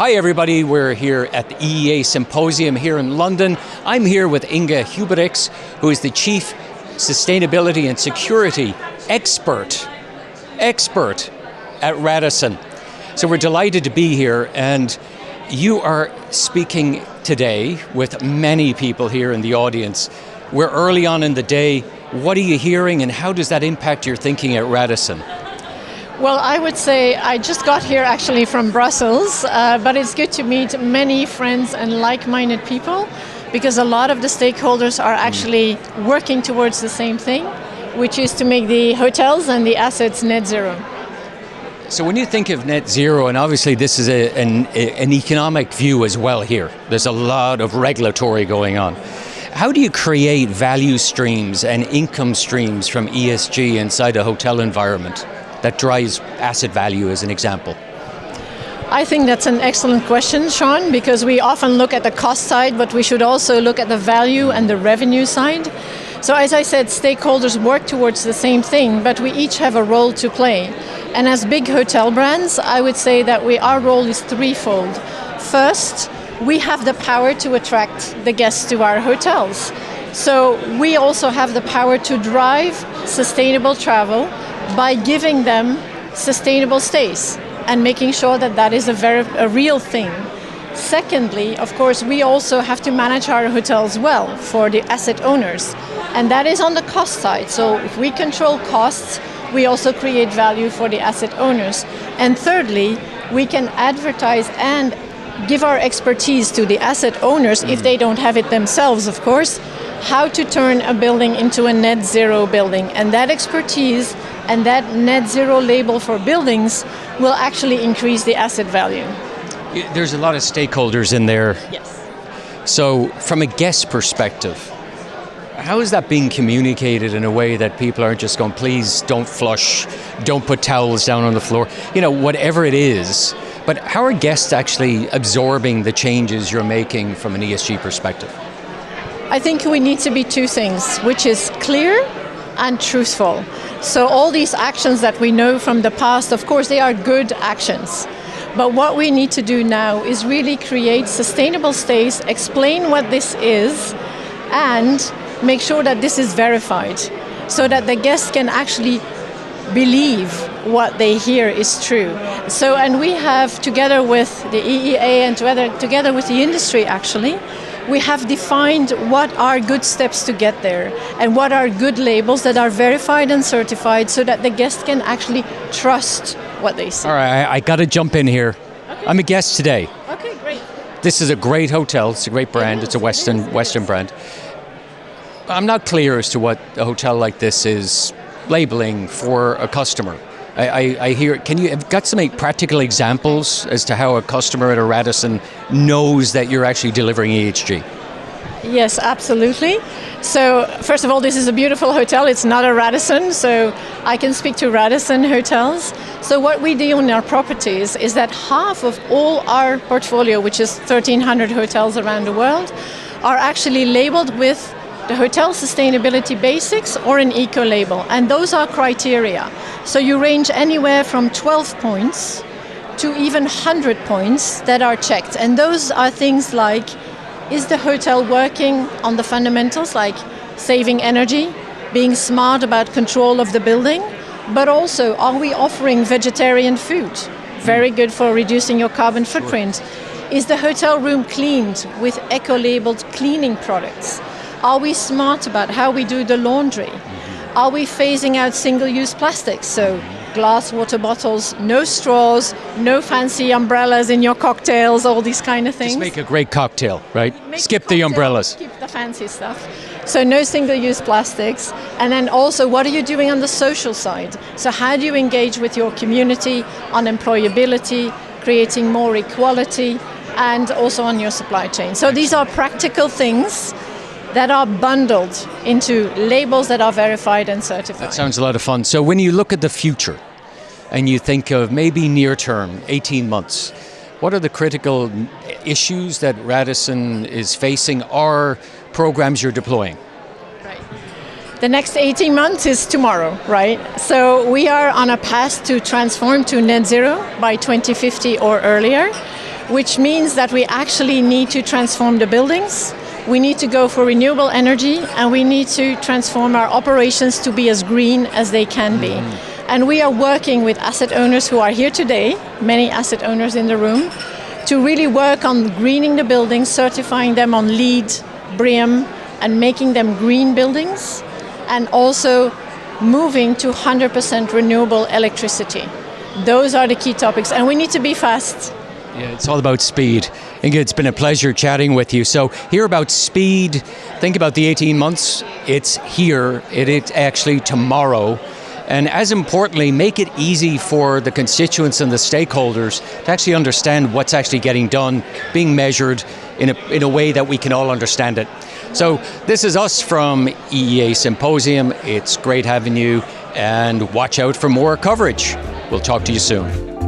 Hi everybody, we're here at the EEA Symposium here in London. I'm here with Inge Huijbreachts, who is the Chief Sustainability and Security Expert at Radisson. So we're delighted to be here, and you are speaking today with many people here in the audience. We're early on in the day. What are you hearing and how does that impact your thinking at Radisson? Well, I would say I just got here actually from Brussels, but it's good to meet many friends and like-minded people because a lot of the stakeholders are actually working towards the same thing, which is to make the hotels and the assets net zero. So when you think of net zero, and obviously this is an economic view as well here, there's a lot of regulatory going on. How do you create value streams and income streams from ESG inside a hotel environment that drives asset value, as an example? I think that's an excellent question, Sean, because we often look at the cost side, but we should also look at the value and the revenue side. So as I said, stakeholders work towards the same thing, but we each have a role to play. And as big hotel brands, I would say that our role is threefold. First, we have the power to attract the guests to our hotels. So we also have the power to drive sustainable travel by giving them sustainable stays and making sure that that is a real thing. Secondly, of course, we also have to manage our hotels well for the asset owners, and that is on the cost side. So if we control costs, we also create value for the asset owners. And thirdly, we can advertise and give our expertise to the asset owners, if they don't have it themselves, of course, how to turn a building into a net zero building. And that expertise and that net zero label for buildings will actually increase the asset value. There's a lot of stakeholders in there. Yes. So from a guest perspective, how is that being communicated in a way that people aren't just going, please don't flush, don't put towels down on the floor, whatever it is. But how are guests actually absorbing the changes you're making from an ESG perspective? I think we need to be two things, which is clear and truthful. So all these actions that we know from the past, of course, they are good actions. But what we need to do now is really create sustainable stays, explain what this is, and make sure that this is verified so that the guests can actually believe what they hear is true. So, and we have, together with the EEA and together with the industry actually, we have defined what are good steps to get there and what are good labels that are verified and certified so that the guest can actually trust what they see. All right, I got to jump in here. Okay. I'm a guest today. Okay, great. This is a great hotel. It's a great brand. It's a Western brand. I'm not clear as to what a hotel like this is labeling for a customer. I hear, can you have got some practical examples as to how a customer at a Radisson knows that you're actually delivering ESG? Yes, absolutely. So first of all, this is a beautiful hotel. It's not a Radisson, so I can speak to Radisson hotels. So what we do in our properties is that half of all our portfolio, which is 1,300 hotels around the world, are actually labeled with the Hotel Sustainability Basics or an eco label, and those are criteria. So you range anywhere from 12 points to even 100 points that are checked, and those are things like, is the hotel working on the fundamentals like saving energy, being smart about control of the building, but also are we offering vegetarian food? Very good for reducing your carbon footprint. Is the hotel room cleaned with eco-labeled cleaning products? Are we smart about how we do the laundry? Are we phasing out single-use plastics? So glass water bottles, no straws, no fancy umbrellas in your cocktails, all these kind of things. Just make a great cocktail, right? Skip the umbrellas. Skip the fancy stuff. So no single-use plastics. And then also, what are you doing on the social side? So how do you engage with your community on employability, creating more equality, and also on your supply chain? So these are practical things that are bundled into labels that are verified and certified. That sounds a lot of fun. So when you look at the future and you think of maybe near term, 18 months, what are the critical issues that Radisson is facing or programs you're deploying? Right. The next 18 months is tomorrow, right? So we are on a path to transform to net zero by 2050 or earlier. which means that we actually need to transform the buildings. We need to go for renewable energy, and we need to transform our operations to be as green as they can be. And we are working with asset owners who are here today, many asset owners in the room, to really work on greening the buildings, certifying them on LEED, BREEAM, and making them green buildings, and also moving to 100% renewable electricity. Those are the key topics, and we need to be fast. Yeah, it's all about speed. Inge, it's been a pleasure chatting with you. So hear about speed, think about the 18 months, it's here, it's actually tomorrow. And as importantly, make it easy for the constituents and the stakeholders to actually understand what's actually getting done, being measured in a way that we can all understand it. So this is us from EEA Symposium. It's great having you, and watch out for more coverage. We'll talk to you soon.